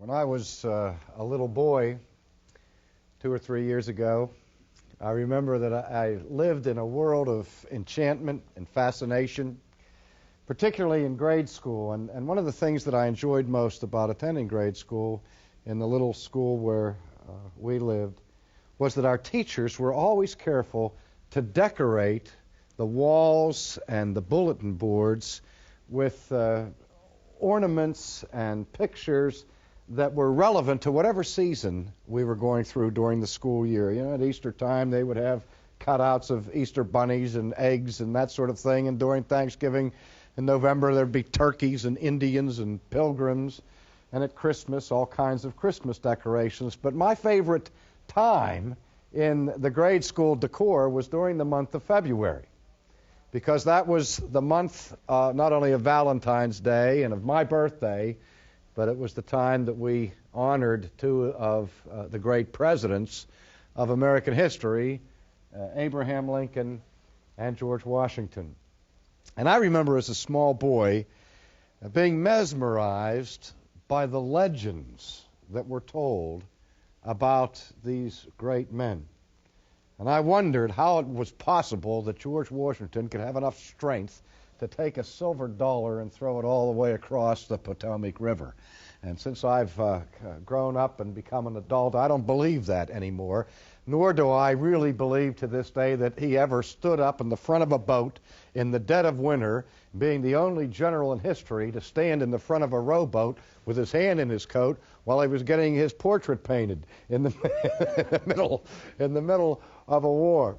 When I was a little boy, 2 or 3 years ago, I remember that I lived in a world of enchantment and fascination, particularly in grade school. And one of the things that I enjoyed most about attending grade school in the little school where we lived was that our teachers were always careful to decorate the walls and the bulletin boards with ornaments and pictures that were relevant to whatever season we were going through during the school year. You know, at Easter time, they would have cutouts of Easter bunnies and eggs and that sort of thing. And during Thanksgiving in November, there'd be turkeys and Indians and pilgrims. And at Christmas, all kinds of Christmas decorations. But my favorite time in the grade school decor was during the month of February, because that was the month not only of Valentine's Day and of my birthday, but it was the time that we honored two of the great presidents of American history, Abraham Lincoln and George Washington. And I remember as a small boy being mesmerized by the legends that were told about these great men. And I wondered how it was possible that George Washington could have enough strength to take a silver dollar and throw it all the way across the Potomac River. And since I've grown up and become an adult, I don't believe that anymore, nor do I really believe to this day that he ever stood up in the front of a boat in the dead of winter, being the only general in history to stand in the front of a rowboat with his hand in his coat while he was getting his portrait painted in the middle of a war.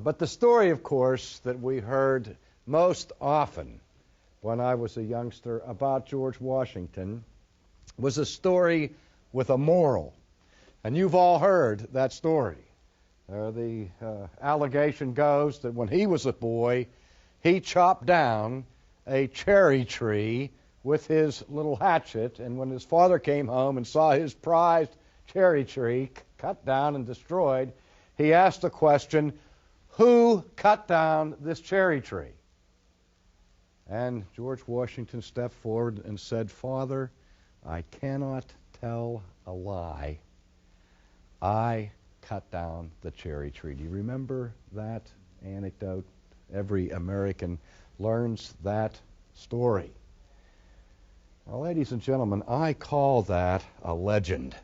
But the story, of course, that we heard most often when I was a youngster about George Washington was a story with a moral. And you've all heard that story. The allegation goes that when he was a boy, he chopped down a cherry tree with his little hatchet, and when his father came home and saw his prized cherry tree cut down and destroyed, he asked the question, "Who cut down this cherry tree?" And George Washington stepped forward and said, "Father, I cannot tell a lie. I cut down the cherry tree." Do you remember that anecdote? Every American learns that story. Well, ladies and gentlemen, I call that a legend.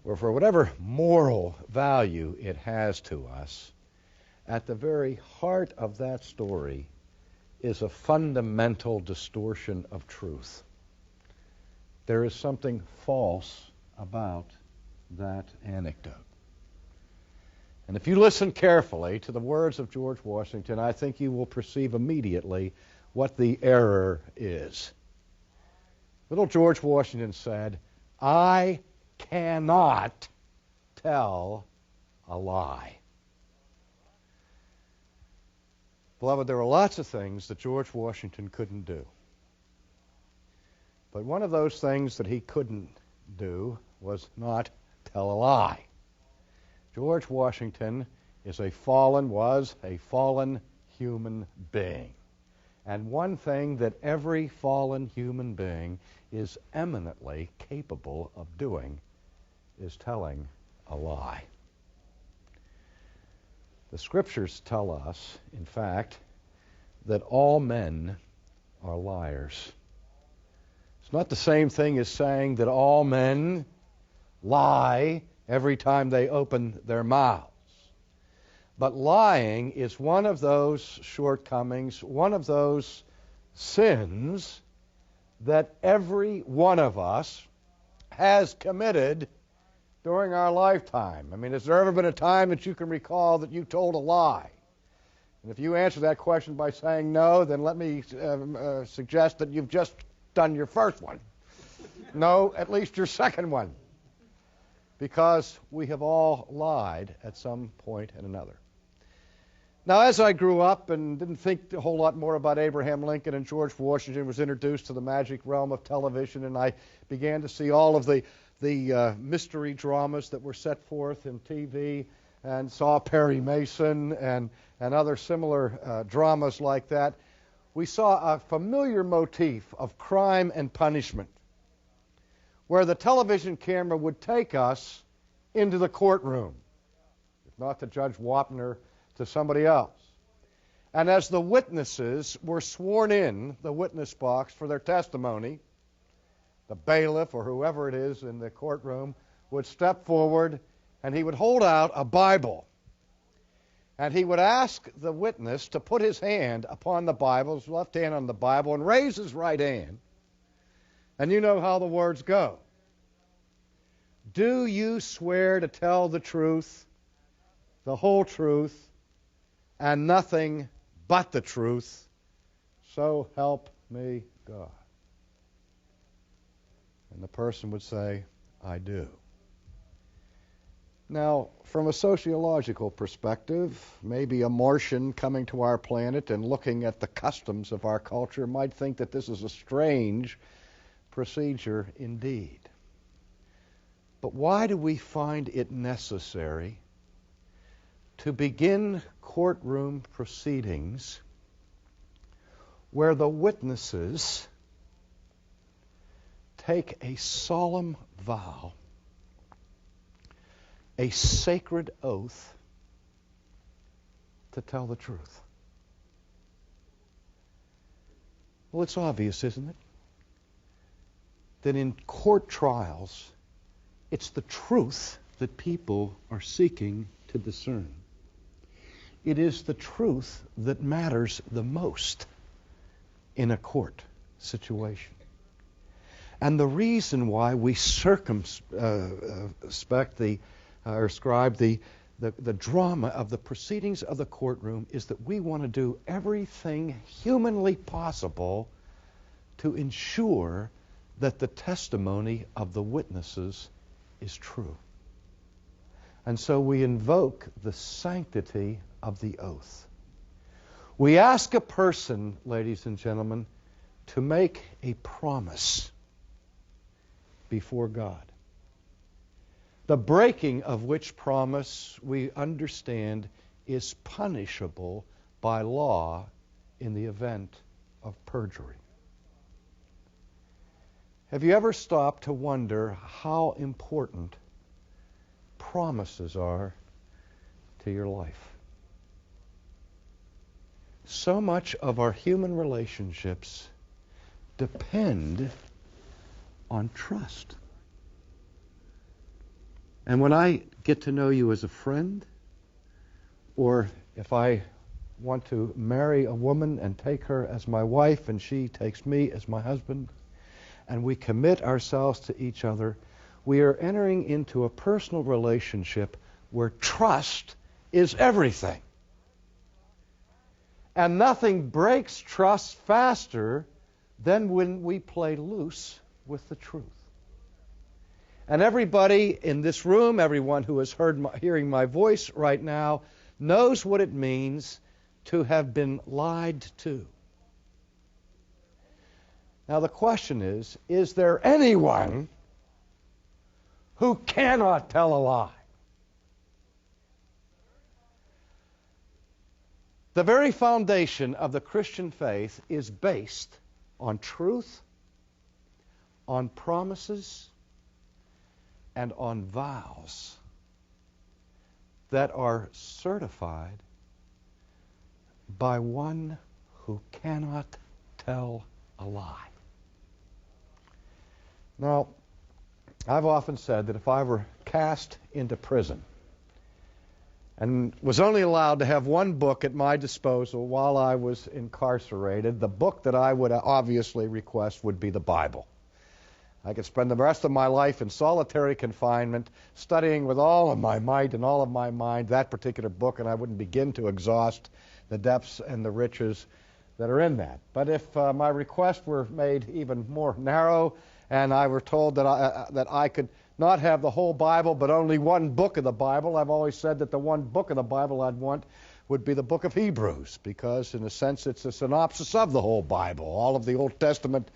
Or for whatever moral value it has to us, at the very heart of that story is a fundamental distortion of truth. There is something false about that anecdote. And if you listen carefully to the words of George Washington, I think you will perceive immediately what the error is. Little George Washington said, "I cannot tell a lie." Beloved, there were lots of things that George Washington couldn't do. But one of those things that he couldn't do was not tell a lie. George Washington was a fallen human being. And one thing that every fallen human being is eminently capable of doing is telling a lie. The Scriptures tell us, in fact, that all men are liars. It's not the same thing as saying that all men lie every time they open their mouths. But lying is one of those shortcomings, one of those sins that every one of us has committed during our lifetime. I mean, has there ever been a time that you can recall that you told a lie? And if you answer that question by saying no, then let me suggest that you've just done your first one. No, at least your second one. Because we have all lied at some point and another. Now, as I grew up and didn't think a whole lot more about Abraham Lincoln and George Washington, was introduced to the magic realm of television, and I began to see all of the mystery dramas that were set forth in TV, and saw Perry Mason and other similar dramas like that. We saw a familiar motif of crime and punishment. where the television camera would take us into the courtroom, if not to Judge Wapner, to somebody else. And as the witnesses were sworn in the witness box for their testimony, the bailiff or whoever it is in the courtroom would step forward and he would hold out a Bible. And he would ask the witness to put his hand upon the Bible, his left hand on the Bible, and raise his right hand. And you know how the words go. Do you swear to tell the truth, the whole truth, and nothing but the truth? So help me God. And the person would say, I do. Now, from a sociological perspective, maybe a Martian coming to our planet and looking at the customs of our culture might think that this is a strange procedure indeed. But why do we find it necessary to begin courtroom proceedings where the witnesses take a solemn vow, a sacred oath, to tell the truth? Well, it's obvious, isn't it? That in court trials, it's the truth that people are seeking to discern. It is the truth that matters the most in a court situation. And the reason why we circumspect or ascribe the drama of the proceedings of the courtroom is that we want to do everything humanly possible to ensure that the testimony of the witnesses is true. And so we invoke the sanctity of the oath. We ask a person, ladies and gentlemen, to make a promise before God, the breaking of which promise we understand is punishable by law in the event of perjury. Have you ever stopped to wonder how important promises are to your life? So much of our human relationships depend on trust. And when I get to know you as a friend, or if I want to marry a woman and take her as my wife and she takes me as my husband, and we commit ourselves to each other, we are entering into a personal relationship where trust is everything. And nothing breaks trust faster than when we play loose with the truth. And everybody in this room, everyone who is hearing my voice right now, knows what it means to have been lied to. Now the question is there anyone who cannot tell a lie? The very foundation of the Christian faith is based on truth, on promises, and on vows that are certified by one who cannot tell a lie. Now, I've often said that if I were cast into prison and was only allowed to have one book at my disposal while I was incarcerated, the book that I would obviously request would be the Bible. I could spend the rest of my life in solitary confinement, studying with all of my might and all of my mind that particular book, and I wouldn't begin to exhaust the depths and the riches that are in that. But if my request were made even more narrow, and I were told that I could not have the whole Bible, but only one book of the Bible, I've always said that the one book of the Bible I'd want would be the book of Hebrews, because in a sense it's a synopsis of the whole Bible. All of the Old Testament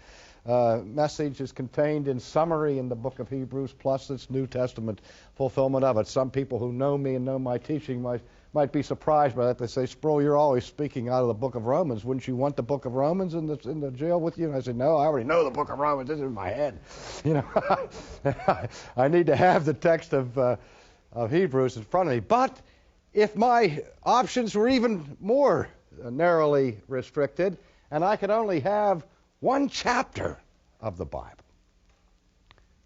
message is contained in summary in the book of Hebrews, plus its New Testament fulfillment of it. Some people who know me and know my teaching might might be surprised by that. They say, Sproul, you're always speaking out of the book of Romans. Wouldn't you want the book of Romans in the jail with you? And I said, no, I already know the book of Romans. It's in my head. You know, I need to have the text of Hebrews in front of me. But if my options were even more narrowly restricted, and I could only have one chapter of the Bible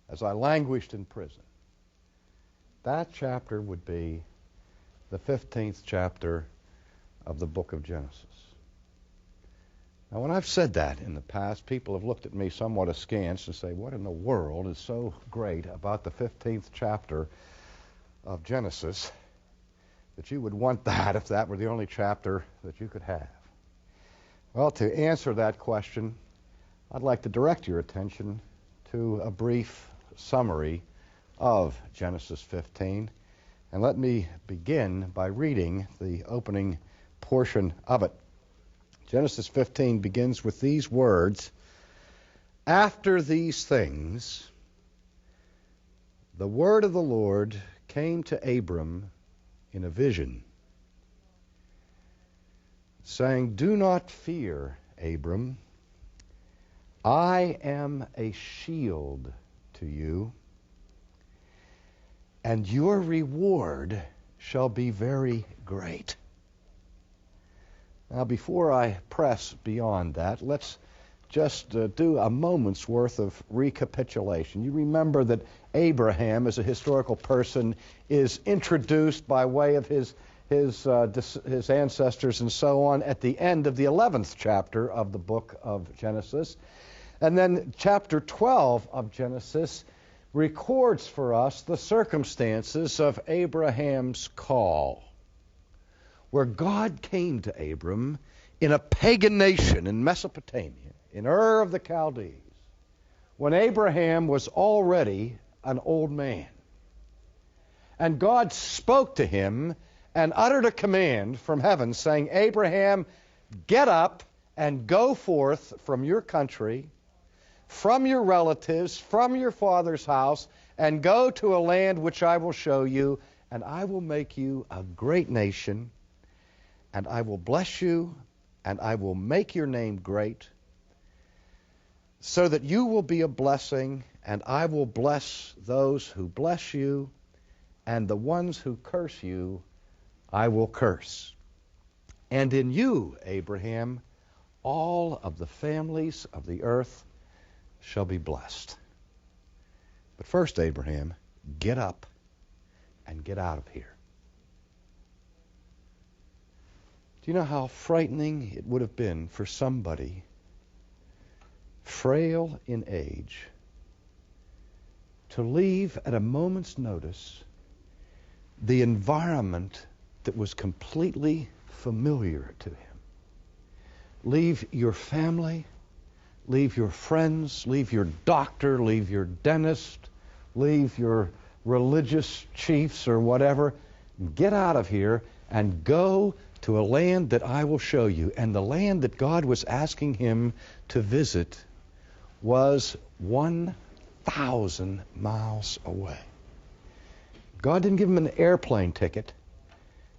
as I languished in prison, that chapter would be the 15th chapter of the book of Genesis. Now, when I've said that in the past, people have looked at me somewhat askance and say, what in the world is so great about the 15th chapter of Genesis that you would want that if that were the only chapter that you could have? Well, to answer that question, I'd like to direct your attention to a brief summary of Genesis 15. And let me begin by reading the opening portion of it. Genesis 15 begins with these words, "After these things, the word of the Lord came to Abram in a vision, saying, 'Do not fear, Abram. I am a shield to you, and your reward shall be very great.'" Now, before I press beyond that, let's just do a moment's worth of recapitulation. You remember that Abraham, as a historical person, is introduced by way of his ancestors and so on at the end of the 11th chapter of the book of Genesis. And then chapter 12 of Genesis records for us the circumstances of Abraham's call, where God came to Abram in a pagan nation in Mesopotamia, in Ur of the Chaldees, when Abraham was already an old man. And God spoke to him and uttered a command from heaven saying, "Abraham, get up and go forth from your country, from your relatives, from your father's house, and go to a land which I will show you, and I will make you a great nation, and I will bless you, and I will make your name great, so that you will be a blessing, and I will bless those who bless you, and the ones who curse you I will curse. And in you, Abraham, all of the families of the earth shall be blessed." But first, Abraham, get up and get out of here. Do you know how frightening it would have been for somebody frail in age to leave at a moment's notice the environment that was completely familiar to him? Leave your family, leave your friends, leave your doctor, leave your dentist, leave your religious chiefs or whatever. Get out of here and go to a land that I will show you. And the land that God was asking him to visit was 1,000 miles away. God didn't give him an airplane ticket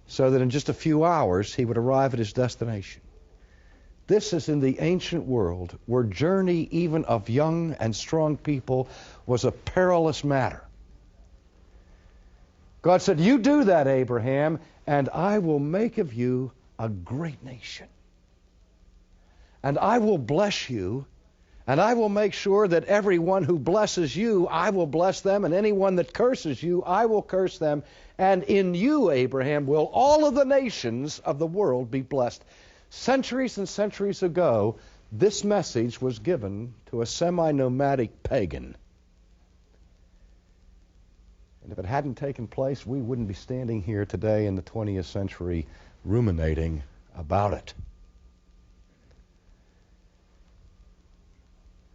so that in just a few hours he would arrive at his destination. This is in the ancient world where journey even of young and strong people was a perilous matter. God said, "You do that, Abraham, and I will make of you a great nation. And I will bless you, and I will make sure that everyone who blesses you, I will bless them, and anyone that curses you, I will curse them. And in you, Abraham, will all of the nations of the world be blessed." Centuries and centuries ago, this message was given to a semi-nomadic pagan. And if it hadn't taken place, we wouldn't be standing here today in the 20th century ruminating about it.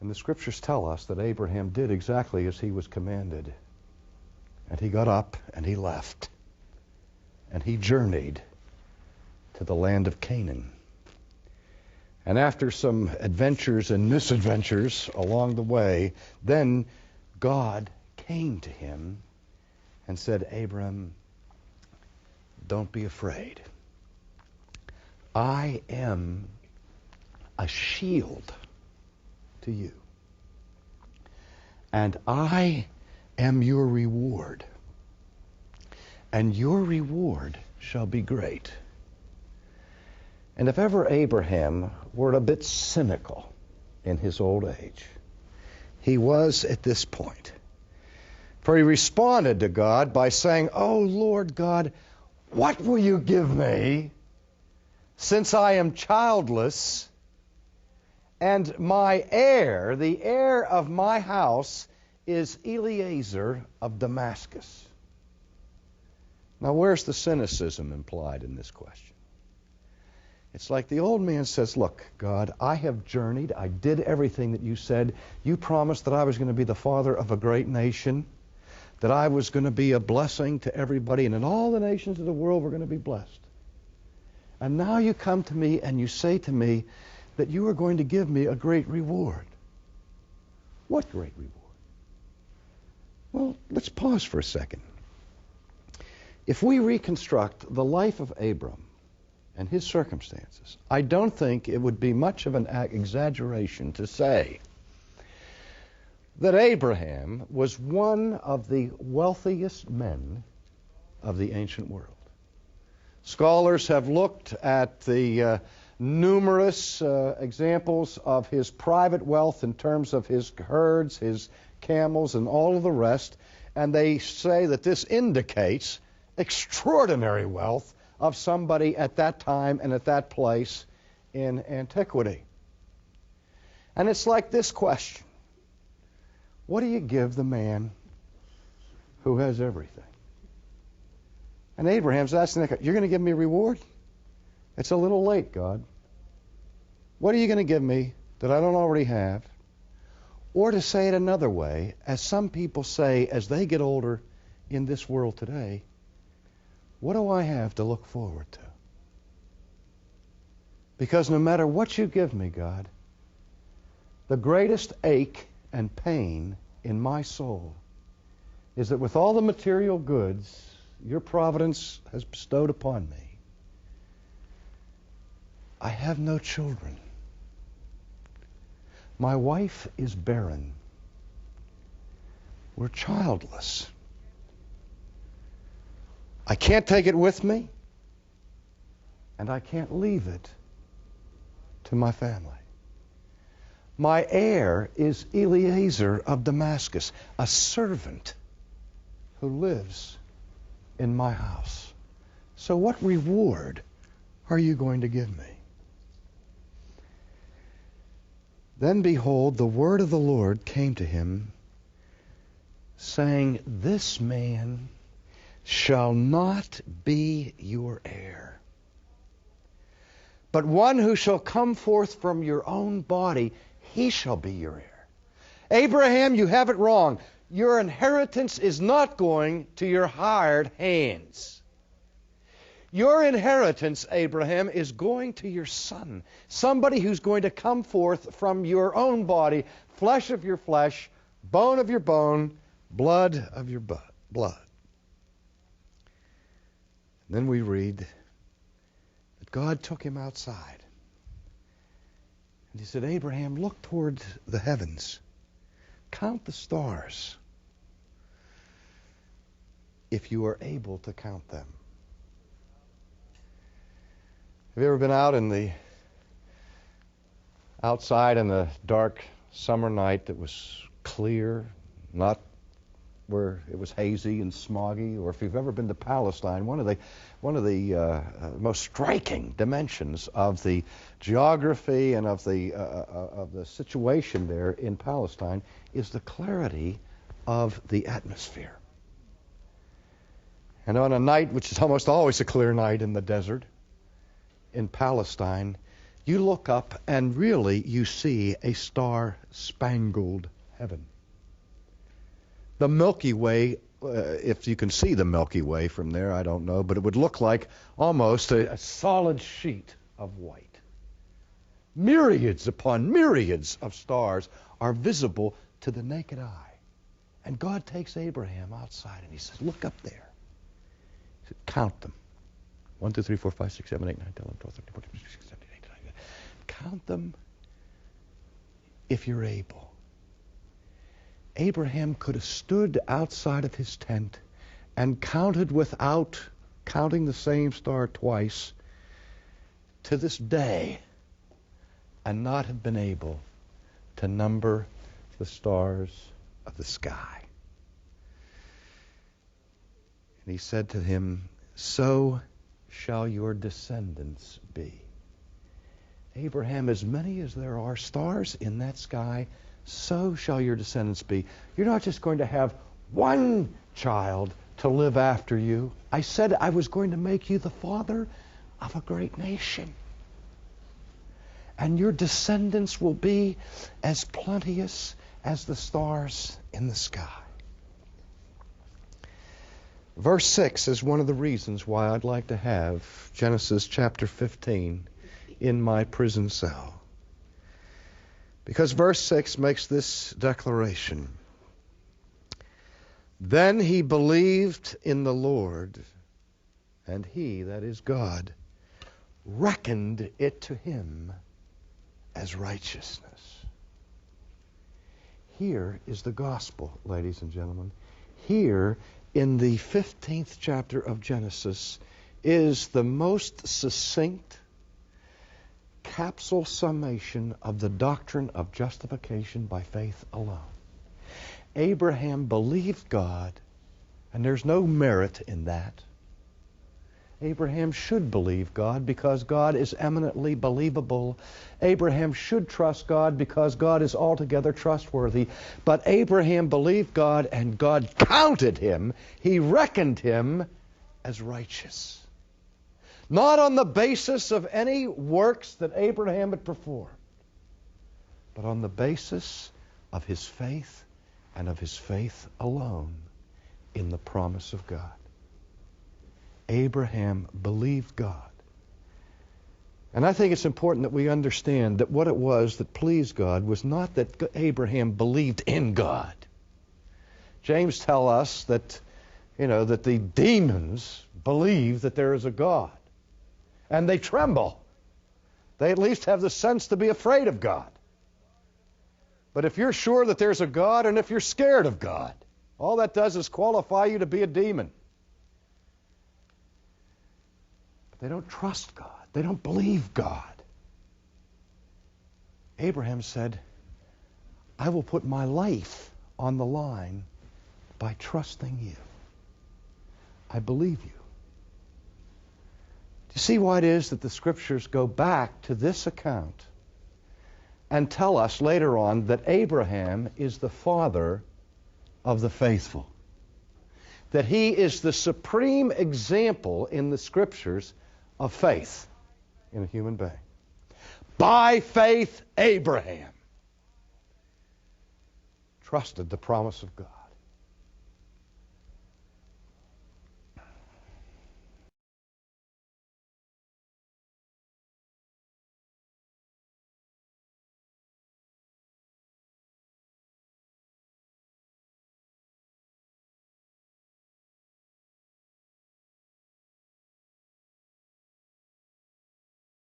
And the scriptures tell us that Abraham did exactly as he was commanded. And he got up and he left. And he journeyed to the land of Canaan. And after some adventures and misadventures along the way, then God came to him and said, "Abram, don't be afraid. I am a shield to you. And I am your reward. And your reward shall be great. And if ever Abraham were a bit cynical in his old age, he was at this point. For he responded to God by saying, "Oh, Lord God, what will you give me since I am childless, and my heir, the heir of my house, is Eliezer of Damascus?" Now, where's the cynicism implied in this question? It's like the old man says, "Look, God, I have journeyed. I did everything that you said. You promised that I was going to be the father of a great nation, that I was going to be a blessing to everybody, and in all the nations of the world were going to be blessed. And now you come to me and you say to me that you are going to give me a great reward." What great reward? Well, let's pause for a second. If we reconstruct the life of Abram and his circumstances, I don't think it would be much of an exaggeration to say that Abraham was one of the wealthiest men of the ancient world. Scholars have looked at the numerous examples of his private wealth in terms of his herds, his camels, and all of the rest, and they say that this indicates extraordinary wealth of somebody at that time and at that place in antiquity. And it's like this question: what do you give the man who has everything? And Abraham's asking, "You're going to give me a reward? It's a little late, God. What are you going to give me that I don't already have?" Or to say it another way, as some people say as they get older in this world today, what do I have to look forward to? Because no matter what you give me, God, the greatest ache and pain in my soul is that with all the material goods your providence has bestowed upon me, I have no children. My wife is barren. We're childless. I can't take it with me, and I can't leave it to my family. My heir is Eliezer of Damascus, a servant who lives in my house. So what reward are you going to give me? Then behold, the word of the Lord came to him, saying, "This man shall not be your heir, but one who shall come forth from your own body, he shall be your heir." Abraham, you have it wrong. Your inheritance is not going to your hired hands. Your inheritance, Abraham, is going to your son, somebody who's going to come forth from your own body, flesh of your flesh, bone of your bone, blood of your blood. And then we read that God took him outside. And he said, "Abraham, look toward the heavens. Count the stars, if you are able to count them." Have you ever been outside in the dark summer night that was clear, not where it was hazy and smoggy? Or if you've ever been to Palestine, one of the most striking dimensions of the geography and of the situation there in Palestine is the clarity of the atmosphere. And on a night, which is almost always a clear night in the desert, in Palestine, you look up and really you see a star-spangled heaven. The Milky Way, if you can see the Milky Way from there, I don't know, but it would look like almost a solid sheet of white. Myriads upon myriads of stars are visible to the naked eye. And God takes Abraham outside and he says, "Look up there." He said, "Count them." 1, 2, 3, 4, 5, 6, 7, 8, 9, 10, 11, 12, 13, 14, 15, 16, 17, 18, 19. Count them if you're able. Abraham could have stood outside of his tent and counted without counting the same star twice to this day and not have been able to number the stars of the sky. And he said to him, so shall your descendants be. Abraham, as many as there are stars in that sky, so shall your descendants be. You're not just going to have one child to live after you. I said I was going to make you the father of a great nation. And your descendants will be as plenteous as the stars in the sky. Verse 6 is one of the reasons why I'd like to have Genesis chapter 15 in my prison cell. Because verse 6 makes this declaration. Then he believed in the Lord, and he, that is God, reckoned it to him as righteousness. Here is the gospel, ladies and gentlemen. Here in the 15th chapter of Genesis is the most succinct capsule summation of the doctrine of justification by faith alone. Abraham believed God, and there's no merit in that. Abraham should believe God because God is eminently believable. Abraham should trust God because God is altogether trustworthy. But Abraham believed God, and God counted him. He reckoned him as righteous. Not on the basis of any works that Abraham had performed, but on the basis of his faith and of his faith alone in the promise of God. Abraham believed God. And I think it's important that we understand that what it was that pleased God was not that Abraham believed in God. James tells us that, that the demons believe that there is a God. And they tremble. They at least have the sense to be afraid of God. But if you're sure that there's a God, and if you're scared of God, all that does is qualify you to be a demon. But they don't trust God. They don't believe God. Abraham said, I will put my life on the line by trusting you. I believe you. Do you see why it is that the Scriptures go back to this account and tell us later on that Abraham is the father of the faithful? That he is the supreme example in the Scriptures of faith in a human being. By faith, Abraham trusted the promise of God.